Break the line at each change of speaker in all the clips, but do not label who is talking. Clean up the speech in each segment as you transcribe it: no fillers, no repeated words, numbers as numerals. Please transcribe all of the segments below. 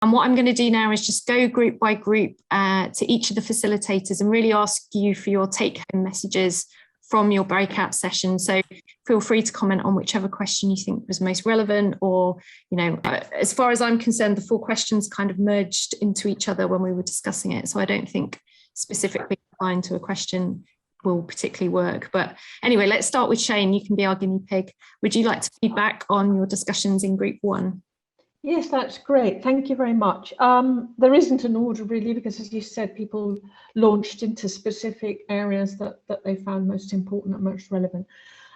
And what I'm going to do now is just go group by group to each of the facilitators and really ask you for your take-home messages from your breakout session. So feel free to comment on whichever question you think was most relevant, or, you know, as far as I'm concerned, the 4 questions kind of merged into each other when we were discussing it. So I don't think specifically applying to a question will particularly work. But anyway, let's start with Shane. You can be our guinea pig. Would you like to feedback on your discussions in group 1?
Yes, that's great. Thank you very much. There isn't an order really, because as you said, people launched into specific areas that they found most important and most relevant.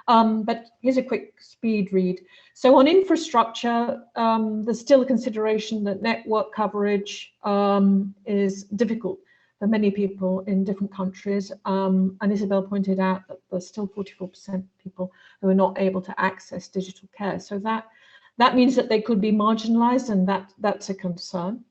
But here's a quick speed read. So on infrastructure, there's still a consideration that network coverage is difficult for many people in different countries. And Isabel pointed out that there's still 44% of people who are not able to access digital care. So that means that they could be marginalized, and that's a concern.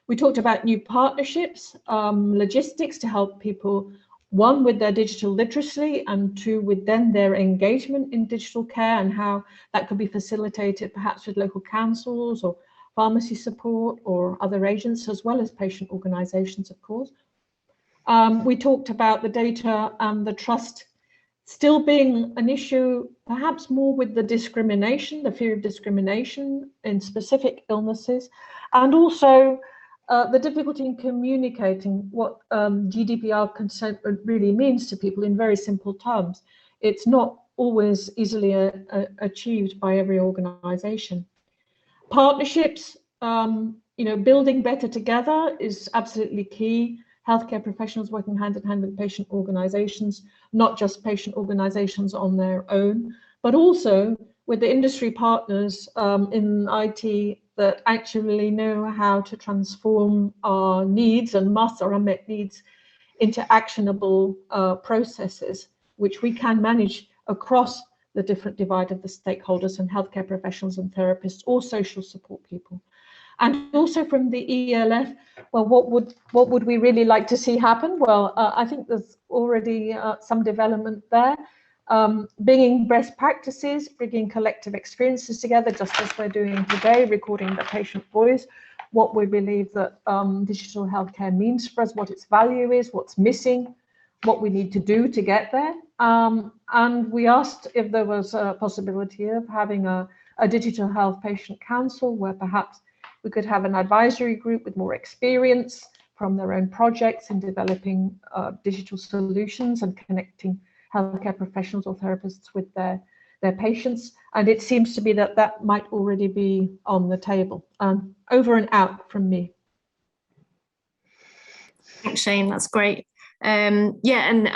We talked about new partnerships, logistics to help people, 1, with their digital literacy, and 2, with then their engagement in digital care, and how that could be facilitated perhaps with local councils or pharmacy support or other agents, as well as patient organizations, of course. We talked about the data and the trust still being an issue, perhaps more with the discrimination, the fear of discrimination in specific illnesses, and also the difficulty in communicating what GDPR consent really means to people in very simple terms. It's not always easily achieved by every organization. Partnerships, you know, building better together is absolutely key. Healthcare professionals working hand in hand with patient organizations, not just patient organizations on their own, but also with the industry partners in IT that actually know how to transform our needs and must or unmet needs into actionable processes, which we can manage across the different divide of the stakeholders and healthcare professionals and therapists or social support people. And also from the ELF, well, what would we really like to see happen? Well, I think there's already some development there. Bringing best practices, bringing collective experiences together, just as we're doing today, recording the patient voice, what we believe that digital healthcare means for us, what its value is, what's missing, what we need to do to get there. And we asked if there was a possibility of having a digital health patient council, where perhaps we could have an advisory group with more experience from their own projects in developing digital solutions and connecting healthcare professionals or therapists with their patients. And it seems to be that might already be on the table. Over and out from me.
Thanks, Shane. That's great. Yeah, and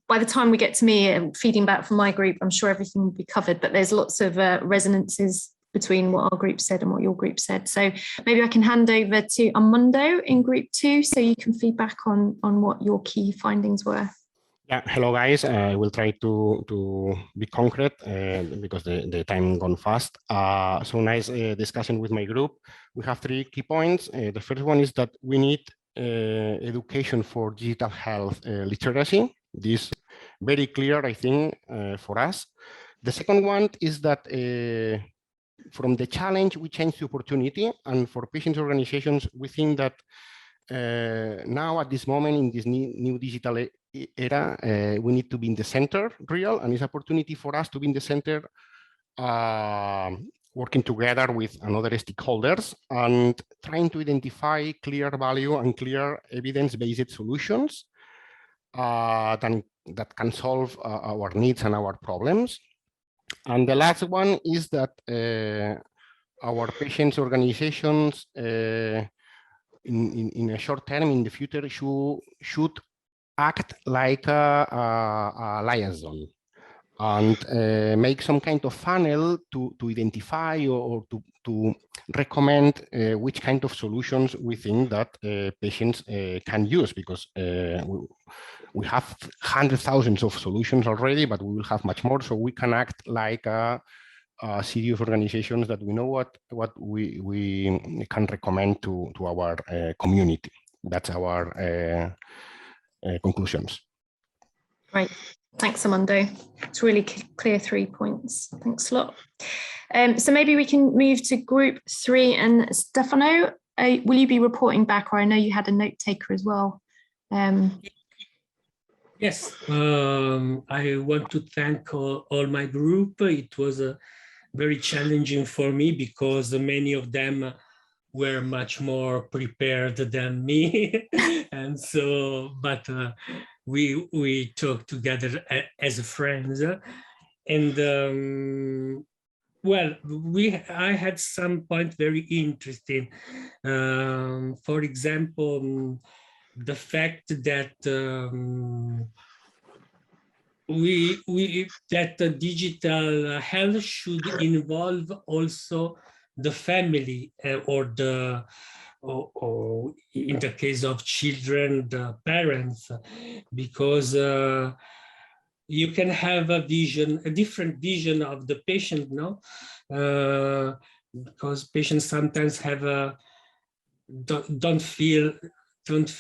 by the time we get to me feeding back from my group, I'm sure everything will be covered, but there's lots of resonances between what our group said and what your group said. So maybe I can hand over to Armando in group 2, so you can feedback on what your key findings were.
Yeah, hello guys. I will try to be concrete because the time gone fast. So nice discussion with my group. We have 3 key points. The first one is that we need education for digital health literacy. This very clear, I think, for us. The second one is that from the challenge, we change the opportunity, and for patients organizations, we think that now at this moment in this new digital era, we need to be in the center, and it's an opportunity for us to be in the center, working together with another stakeholders and trying to identify clear value and clear evidence-based solutions that can solve our needs and our problems. And the last one is that our patients organizations in a short term, in the future, should act like a liaison and make some kind of funnel to identify or to recommend which kind of solutions we think that patients can use, because we have hundreds of thousands of solutions already, but we will have much more, so we can act like a series of organizations that we know what we can recommend to our community. That's our conclusions.
Great. Thanks, Armando. It's really clear 3 points. Thanks a lot. So maybe we can move to group 3 and Stefano. will you be reporting back? Or I know you had a note taker as well.
Yes, I want to thank all my group. It was very challenging for me because many of them were much more prepared than me. And so, but we talked together as friends. And well, I had some point very interesting. For example, the fact that that the digital health should involve also the family or in the case of children, the parents, because you can have a different vision of the patient, no? Because patients sometimes have don't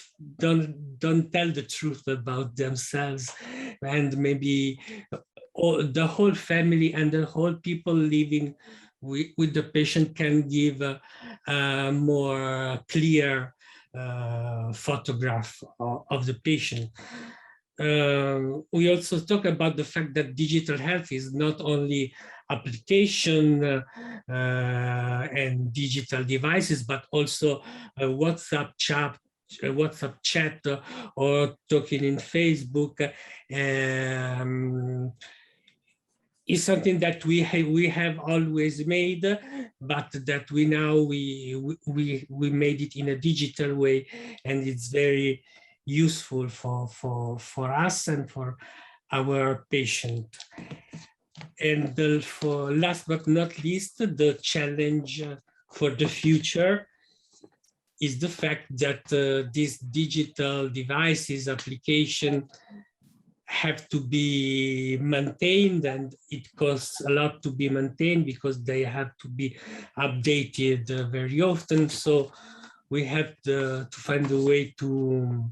tell the truth about themselves, and maybe the whole family and the whole people living with the patient can give a more clear photograph of the patient. We also talk about the fact that digital health is not only application and digital devices, but also a WhatsApp chat or talking in Facebook is something that we have always made, but that we made it in a digital way, and it's very useful for us and for our patient. And for last but not least, the challenge for the future is the fact that these digital devices, application, have to be maintained, and it costs a lot to be maintained because they have to be updated very often. So we have to find a way to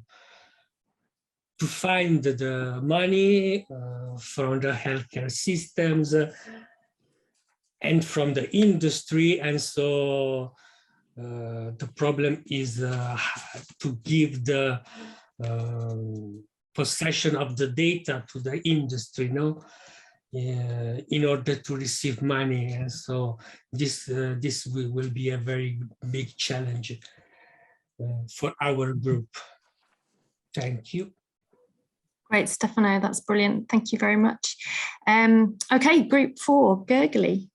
find the money from the healthcare systems and from the industry. And so the problem is to give the possession of the data to the industry, no, in order to receive money. And so this will be a very big challenge for our group. Thank you.
Great, Stefano, that's brilliant. Thank you very much. Okay, group 4, Gergely.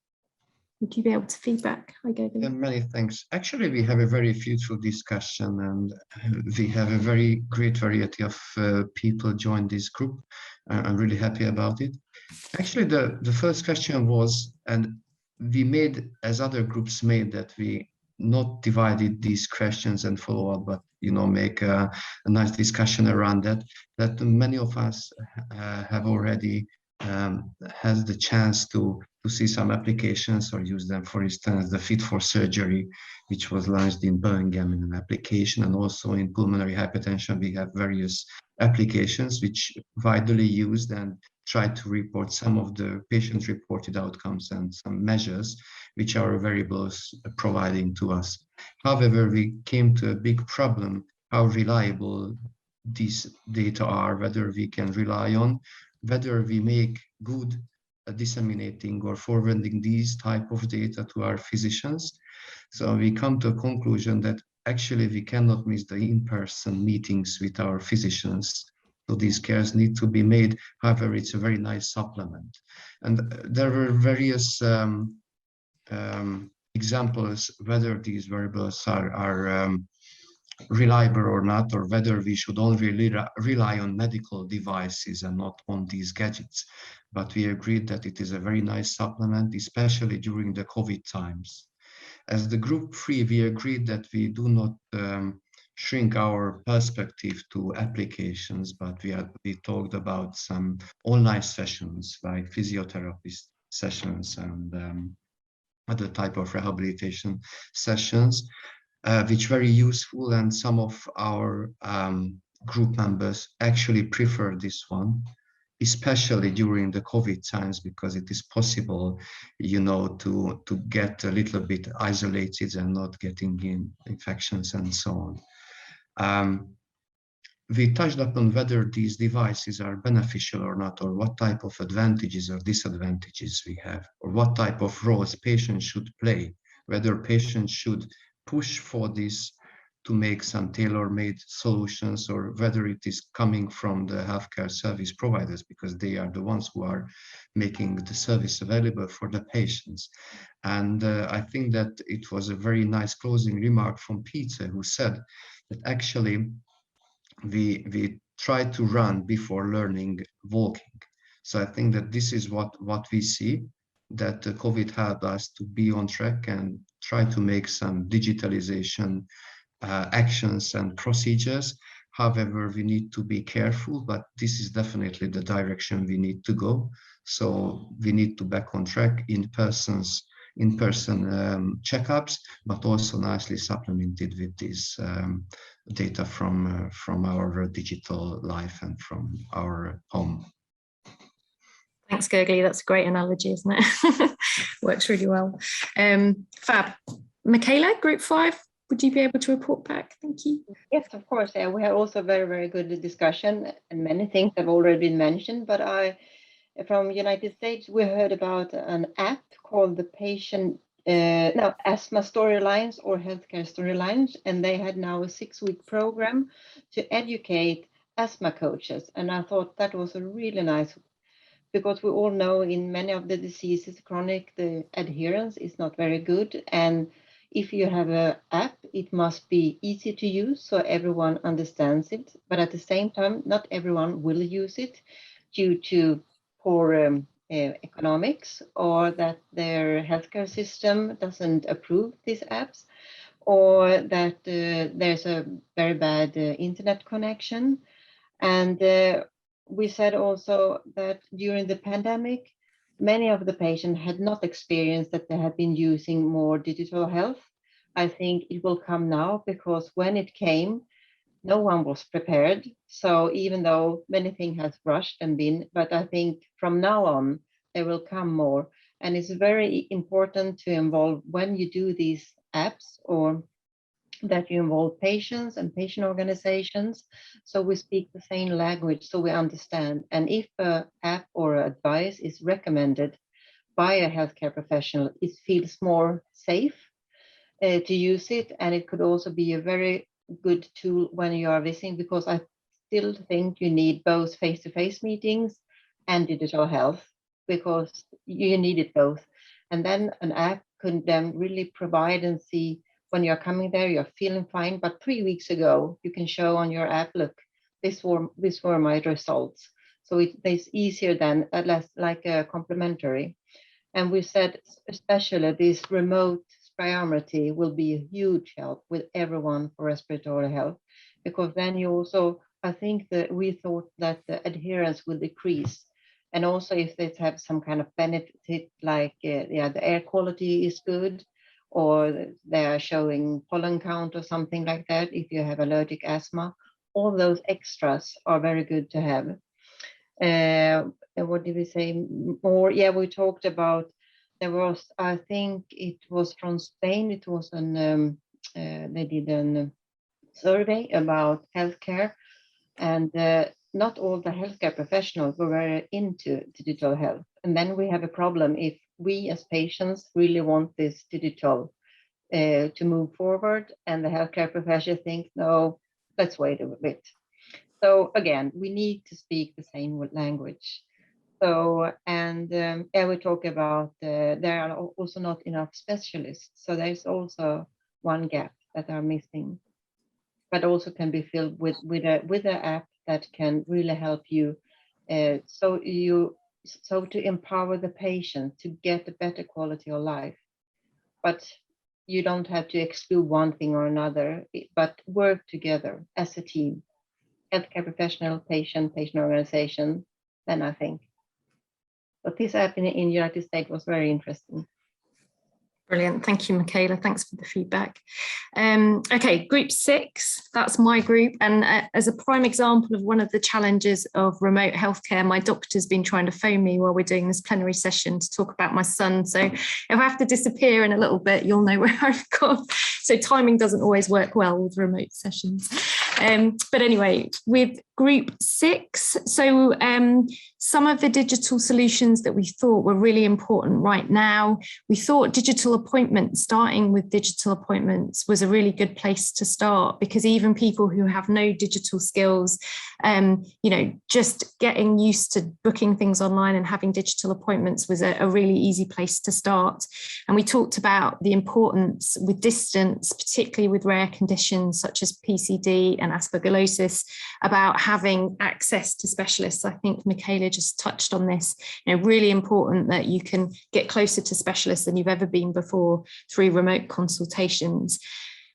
Would you be able to feedback? Hi, Gergely.
Many thanks. Actually, we have a very fruitful discussion, and we have a very great variety of people join this group. I'm really happy about it. Actually, the first question was, and we made, as other groups made, that we not divided these questions and follow up, but make a nice discussion around that many of us have already has the chance to see some applications or use them. For instance, the Fit for Surgery, which was launched in Birmingham in an application, and also in pulmonary hypertension, we have various applications which widely used and try to report some of the patient-reported outcomes and some measures which our variables are providing to us. However, we came to a big problem, how reliable these data are, whether we can rely on, whether we make good disseminating or forwarding these type of data to our physicians. So we come to a conclusion that actually we cannot miss the in-person meetings with our physicians. So these cares need to be made. However, it's a very nice supplement. And there were various examples whether these variables are reliable or not, or whether we should only rely on medical devices and not on these gadgets. But we agreed that it is a very nice supplement, especially during the COVID times. As the group 3, we agreed that we do not shrink our perspective to applications, but we talked about some online sessions like physiotherapy sessions and other type of rehabilitation sessions, which very useful, and some of our group members actually prefer this one, especially during the COVID times, because it is possible, you know, to get a little bit isolated and not getting infections and so on. We touched upon whether these devices are beneficial or not, or what type of advantages or disadvantages we have, or what type of roles patients should play, whether patients should push for this to make some tailor-made solutions, or whether it is coming from the healthcare service providers, because they are the ones who are making the service available for the patients. And I think that it was a very nice closing remark from Peter, who said that actually we try to run before learning walking. So I think that this is what we see, that COVID helped us to be on track and try to make some digitalization actions and procedures. However, we need to be careful, but this is definitely the direction we need to go. So we need to back on track in-person checkups, but also nicely supplemented with this data from our digital life and from our home.
Thanks, Gergely. That's a great analogy, isn't it? Works really well. Fab. Michaela, Group 5, would you be able to report back? Thank you.
Yes, of course. We had also very, very good discussion, and many things have already been mentioned. But from United States, we heard about an app called the Asthma Storylines or Healthcare Storylines, and they had now a 6-week program to educate asthma coaches. And I thought that was a really nice, because we all know in many of the diseases, chronic, the adherence is not very good. And if you have an app, it must be easy to use so everyone understands it. But at the same time, not everyone will use it due to poor economics, or that their healthcare system doesn't approve these apps, or that there's a very bad internet connection. And we said also that during the pandemic, many of the patients had not experienced that they had been using more digital health. I think it will come now, because when it came, no one was prepared. So even though many things has rushed and been, but I think from now on, there will come more. And it's very important to involve, when you do these apps, or that you involve patients and patient organizations, so we speak the same language, so we understand. And if an app or advice is recommended by a healthcare professional, it feels more safe to use it. And it could also be a very good tool when you are visiting, because I still think you need both face-to-face meetings and digital health, because you need it both. And then an app could then really provide and see, when you're coming there, you're feeling fine, but 3 weeks ago, you can show on your app, look, these were my results. So it's easier than, less like a complementary. And we said, especially this remote spirometry will be a huge help with everyone for respiratory health, because then you also, I think that we thought that the adherence will decrease. And also if they have some kind of benefit, like the air quality is good, or they are showing pollen count or something like that, if you have allergic asthma, all those extras are very good to have. What did we say more? Yeah, we talked about, there was, I think it was from Spain, it was an, they did a survey about healthcare, and not all the healthcare professionals were very into digital health. And then we have a problem if we as patients really want this digital to move forward, and the healthcare profession think, no, let's wait a bit. So again, we need to speak the same language. So, and yeah, we talk about there are also not enough specialists. So there's also one gap that are missing, but also can be filled with an app that can really help you. So to empower the patient to get a better quality of life. But you don't have to exclude one thing or another, but work together as a team, healthcare professional, patient organization, then I think. But this app in the United States was very interesting.
Brilliant. Thank you, Michaela. Thanks for the feedback. Okay, group 6, that's my group. And as a prime example of one of the challenges of remote healthcare, my doctor's been trying to phone me while we're doing this plenary session to talk about my son. So if I have to disappear in a little bit, you'll know where I've gone. So timing doesn't always work well with remote sessions. But anyway, with group 6, so some of the digital solutions that we thought were really important right now, we thought digital appointments, starting with digital appointments was a really good place to start, because even people who have no digital skills, you know, just getting used to booking things online and having digital appointments was a really easy place to start. And we talked about the importance with distance, particularly with rare conditions such as PCD and aspergillosis, about having access to specialists. I think Michaela just touched on this, you know, really important that you can get closer to specialists than you've ever been before through remote consultations.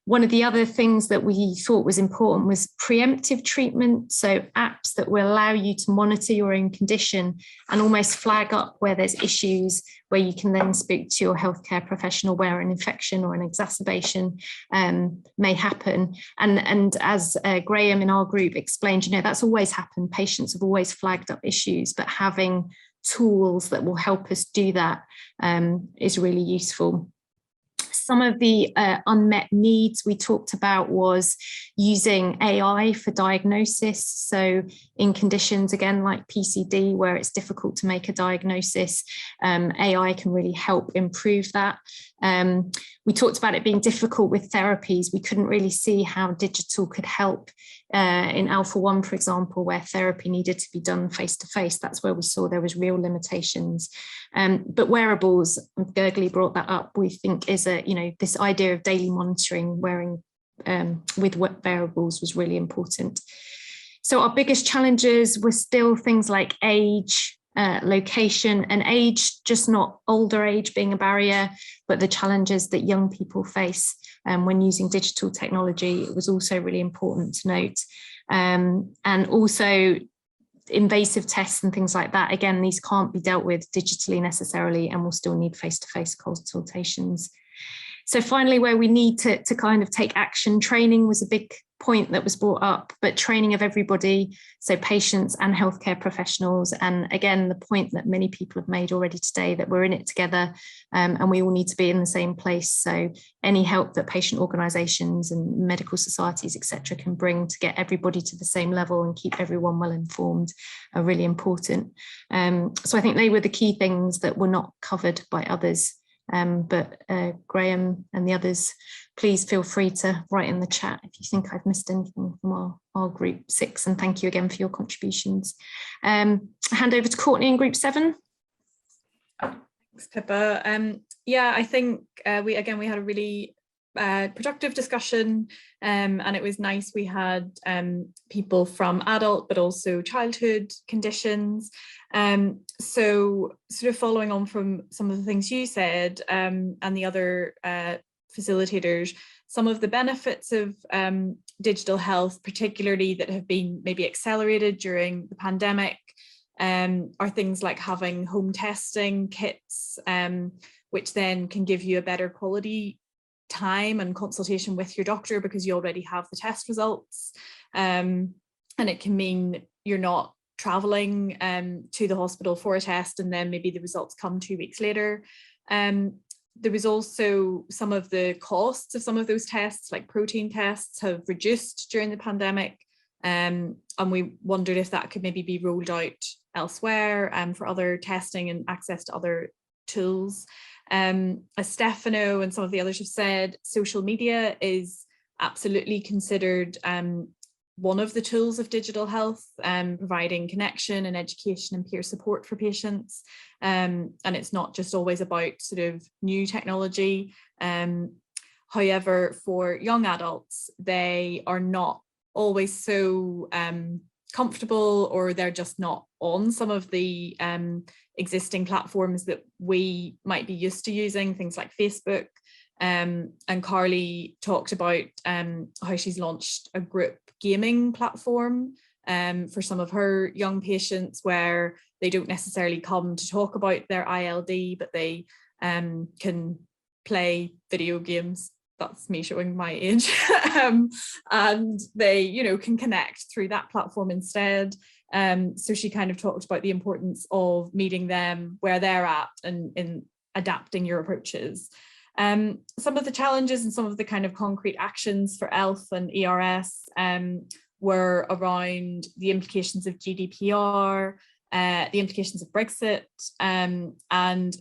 One of the other things that we thought was important was preemptive treatment. So apps that will allow you to monitor your own condition and almost flag up where there's issues, where you can then speak to your healthcare professional where an infection or an exacerbation may happen. And as Graham in our group explained, you know, that's always happened. Patients have always flagged up issues, but having tools that will help us do that is really useful. Some of the unmet needs we talked about was using AI for diagnosis. So in conditions, again, like PCD, where it's difficult to make a diagnosis, AI can really help improve that. We talked about it being difficult with therapies. We couldn't really see how digital could help in Alpha-1, for example, where therapy needed to be done face-to-face. That's where we saw there was real limitations. But wearables, Gergely brought that up, we think is a, you know, this idea of daily monitoring, wearing with wearables was really important. So our biggest challenges were still things like age, location, and age, just not older age being a barrier, but the challenges that young people face when using digital technology. It was also really important to note. And also invasive tests and things like that. Again, these can't be dealt with digitally necessarily, and we'll still need face-to-face consultations. So finally, where we need to kind of take action, training was a big point that was brought up, but training of everybody, so patients and healthcare professionals. And again, the point that many people have made already today, that we're in it together and we all need to be in the same place. So any help that patient organisations and medical societies, etc., can bring to get everybody to the same level and keep everyone well informed are really important. So I think they were the key things that were not covered by others. But Graham and the others, please feel free to write in the chat if you think I've missed anything from our group 6, and thank you again for your contributions. Hand over to Courtney in group 7.
Thanks, Pippa. Yeah, I think we had a really productive discussion, and it was nice. We had people from adult but also childhood conditions. So sort of following on from some of the things you said and the other facilitators, some of the benefits of digital health, particularly that have been maybe accelerated during the pandemic, are things like having home testing kits, which then can give you a better quality time and consultation with your doctor because you already have the test results. And it can mean you're not traveling to the hospital for a test and then maybe the results come 2 weeks later. There was also some of the costs of some of those tests, like protein tests, have reduced during the pandemic. And we wondered if that could maybe be rolled out elsewhere for other testing and access to other tools. As Stefano and some of the others have said, social media is absolutely considered one of the tools of digital health, providing connection and education and peer support for patients. And it's not just always about sort of new technology. However, for young adults, they are not always so comfortable, or they're just not on some of the existing platforms that we might be used to using, things like Facebook. And Carly talked about how she's launched a group gaming platform for some of her young patients, where they don't necessarily come to talk about their ILD, but they can play video games. That's me showing my age. And they, you know, can connect through that platform instead. So she kind of talked about the importance of meeting them where they're at and in adapting your approaches. Some of the challenges and some of the kind of concrete actions for ELF and ERS were around the implications of GDPR, the implications of Brexit, and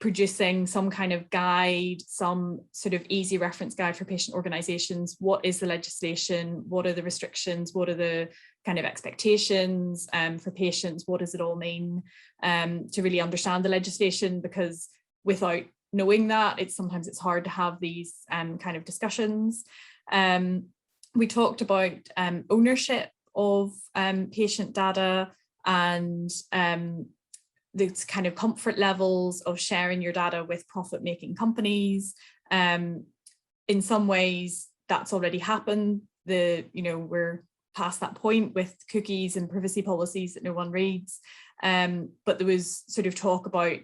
producing some kind of guide, some sort of easy reference guide for patient organisations. What is the legislation? What are the restrictions? What are the kind of expectations for patients? What does it all mean? To really understand the legislation, because without knowing that, sometimes it's hard to have these kind of discussions. We talked about ownership of patient data and the kind of comfort levels of sharing your data with profit-making companies. In some ways, that's already happened. We're past that point with cookies and privacy policies that no one reads. But there was sort of talk about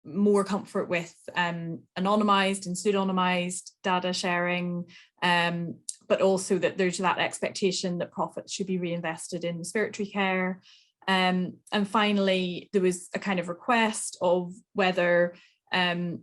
more comfort with anonymized and pseudonymized data sharing, but also that there's that expectation that profits should be reinvested in respiratory care. And finally, there was a kind of request of whether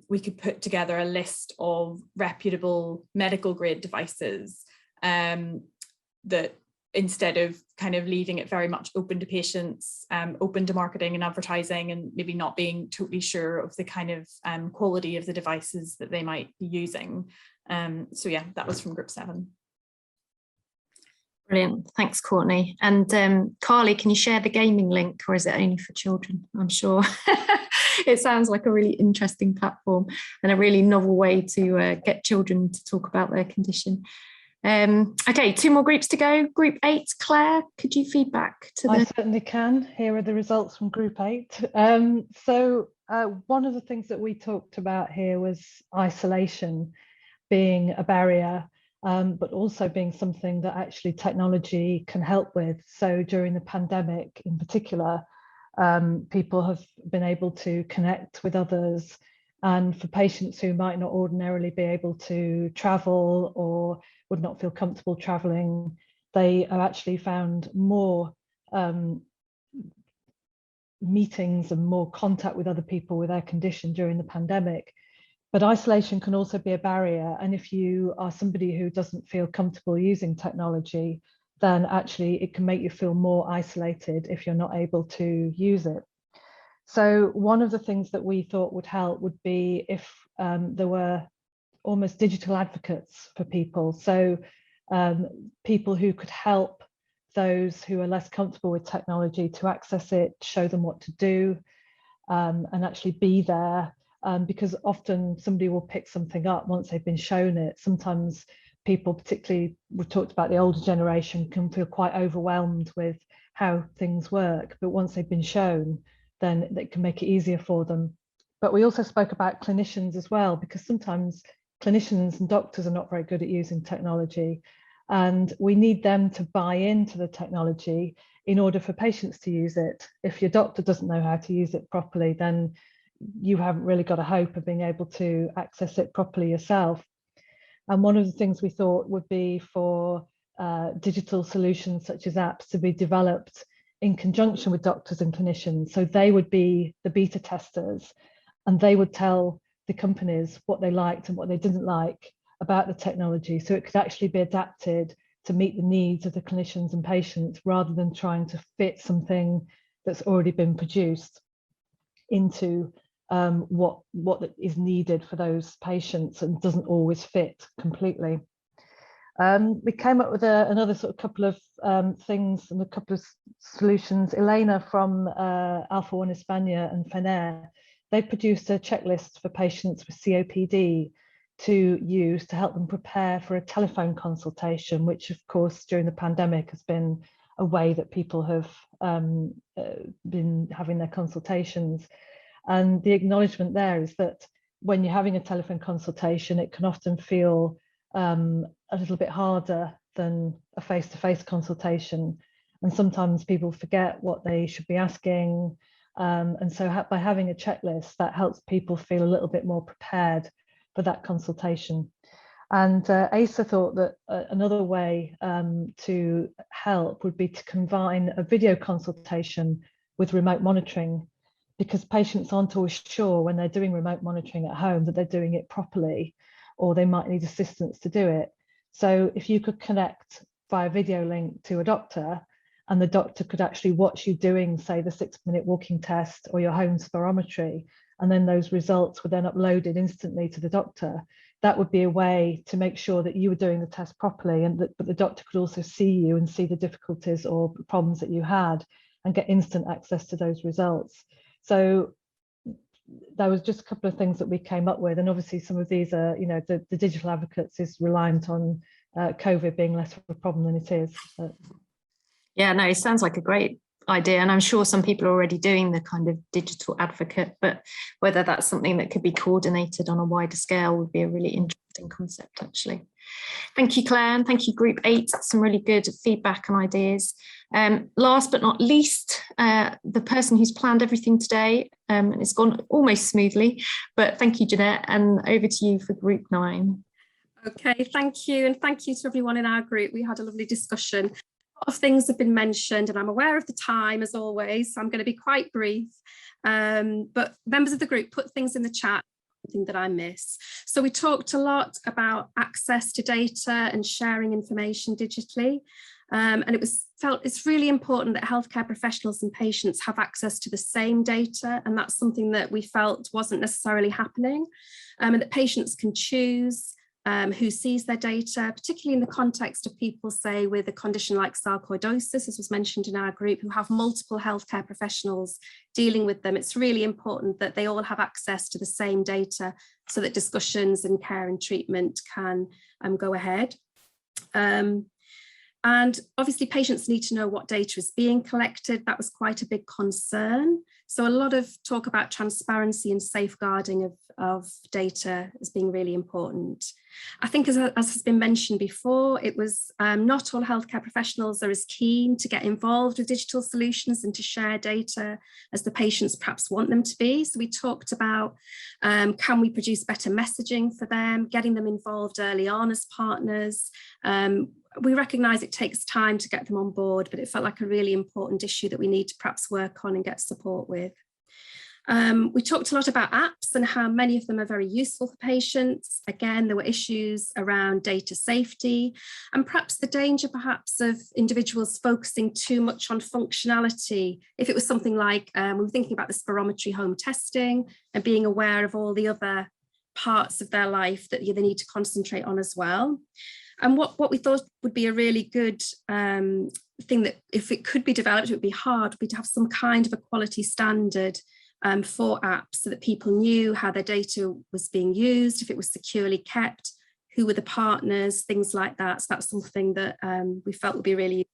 we could put together a list of reputable medical grade devices that, instead of kind of leaving it very much open to patients, open to marketing and advertising, and maybe not being totally sure of the kind of quality of the devices that they might be using. So yeah, that was from group 7.
Brilliant, thanks Courtney. And Carly, can you share the gaming link, or is it only for children? I'm sure it sounds like a really interesting platform and a really novel way to get children to talk about their condition. Okay, 2 more groups to go. Group 8, Claire, could you feedback to the...
I certainly can. Here are the results from group 8. So one of the things that we talked about here was isolation being a barrier, but also being something that actually technology can help with. So during the pandemic in particular, people have been able to connect with others. And for patients who might not ordinarily be able to travel or would not feel comfortable traveling, they have actually found more meetings and more contact with other people with their condition during the pandemic. But isolation can also be a barrier. And if you are somebody who doesn't feel comfortable using technology, then actually it can make you feel more isolated if you're not able to use it. So one of the things that we thought would help would be if there were almost digital advocates for people. So people who could help those who are less comfortable with technology to access it, show them what to do, and actually be there. Because often somebody will pick something up once they've been shown it. Sometimes people, particularly, we talked about the older generation, can feel quite overwhelmed with how things work. But once they've been shown, then it can make it easier for them. But we also spoke about clinicians as well, because sometimes clinicians and doctors are not very good at using technology. And we need them to buy into the technology in order for patients to use it. If your doctor doesn't know how to use it properly, then you haven't really got a hope of being able to access it properly yourself. And one of the things we thought would be for digital solutions such as apps to be developed in conjunction with doctors and clinicians. So they would be the beta testers, and they would tell the companies what they liked and what they didn't like about the technology. So it could actually be adapted to meet the needs of the clinicians and patients, rather than trying to fit something that's already been produced into what is needed for those patients and doesn't always fit completely. We came up with another sort of couple of things and a couple of solutions. Elena from Alpha 1 España and FENER, they produced a checklist for patients with COPD to use to help them prepare for a telephone consultation, which of course during the pandemic has been a way that people have been having their consultations. And the acknowledgement there is that when you're having a telephone consultation, it can often feel a little bit harder than a face-to-face consultation. And sometimes people forget what they should be asking. And so by having a checklist, that helps people feel a little bit more prepared for that consultation. And ASA thought that another way to help would be to combine a video consultation with remote monitoring, because patients aren't always sure when they're doing remote monitoring at home that they're doing it properly, or they might need assistance to do it. So if you could connect via video link to a doctor, and the doctor could actually watch you doing, say, the 6-minute walking test or your home spirometry, and then those results were then uploaded instantly to the doctor, that would be a way to make sure that you were doing the test properly, and but the doctor could also see you and see the difficulties or problems that you had and get instant access to those results. So there was just a couple of things that we came up with, and obviously some of these are, you know, the digital advocates is reliant on COVID being less of a problem than it is. But.
Yeah, no, it sounds like a great idea, and I'm sure some people are already doing the kind of digital advocate, but whether that's something that could be coordinated on a wider scale would be a really interesting concept, actually. Thank you, Claire, and thank you, Group 8. Some really good feedback and ideas. Last but not least, the person who's planned everything today, and it's gone almost smoothly, but thank you, Jeanette, and over to you for Group 9.
Okay, thank you, and thank you to everyone in our group. We had a lovely discussion. A lot of things have been mentioned, and I'm aware of the time as always, so I'm going to be quite brief. But members of the group, put things in the chat, something that I miss. So we talked a lot about access to data and sharing information digitally. And it was felt it's really important that healthcare professionals and patients have access to the same data, and that's something that we felt wasn't necessarily happening, and that patients can choose who sees their data, particularly in the context of people, say, with a condition like sarcoidosis, as was mentioned in our group, who have multiple healthcare professionals dealing with them. It's really important that they all have access to the same data so that discussions and care and treatment can go ahead. And obviously patients need to know what data is being collected. That was quite a big concern. So a lot of talk about transparency and safeguarding of data as being really important. I think as has been mentioned before, it was not all healthcare professionals are as keen to get involved with digital solutions and to share data as the patients perhaps want them to be. So we talked about can we produce better messaging for them, getting them involved early on as partners. We recognise it takes time to get them on board, but it felt like a really important issue that we need to perhaps work on and get support with. We talked a lot about apps and how many of them are very useful for patients. Again, there were issues around data safety and perhaps the danger perhaps of individuals focusing too much on functionality. If it was something like, we were thinking about the spirometry home testing and being aware of all the other parts of their life that they need to concentrate on as well. And what we thought would be a really good thing that if it could be developed, it would be hard, would be to have some kind of a quality standard for apps so that people knew how their data was being used, if it was securely kept, who were the partners, things like that. So that's something that we felt would be really useful.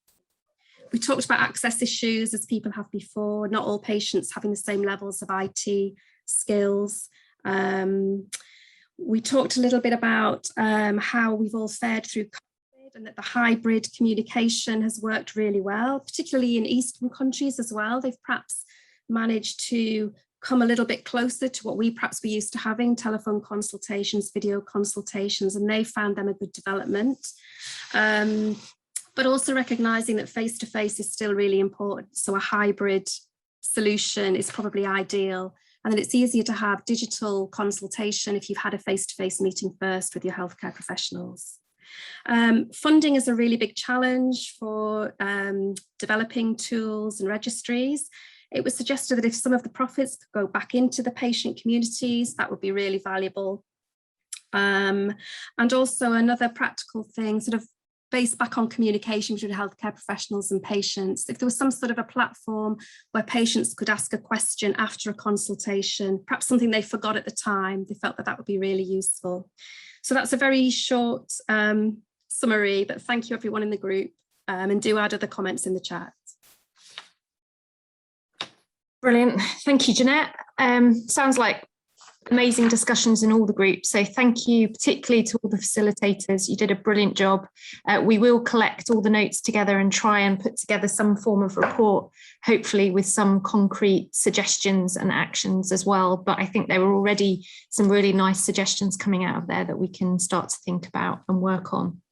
We talked about access issues as people have before, not all patients having the same levels of IT skills. We talked a little bit about how we've all fared through COVID and that the hybrid communication has worked really well, particularly in Eastern countries as well. They've perhaps managed to come a little bit closer to what we perhaps were used to having, telephone consultations, video consultations, and they found them a good development. But also recognising that face-to-face is still really important. So a hybrid solution is probably ideal. And then it's easier to have digital consultation if you've had a face-to-face meeting first with your healthcare professionals. Funding is a really big challenge for developing tools and registries. It was suggested that if some of the profits could go back into the patient communities, that would be really valuable. And also another practical thing, sort of based back on communication between healthcare professionals and patients. If there was some sort of a platform where patients could ask a question after a consultation, perhaps something they forgot at the time, they felt that that would be really useful. So that's a very short summary, but thank you everyone in the group, and do add other comments in the chat.
Brilliant, thank you, Jeanette. Sounds like amazing discussions in all the groups. So thank you particularly to all the facilitators. You did a brilliant job. We will collect all the notes together and try and put together some form of report, hopefully with some concrete suggestions and actions as well. But I think there were already some really nice suggestions coming out of there that we can start to think about and work on.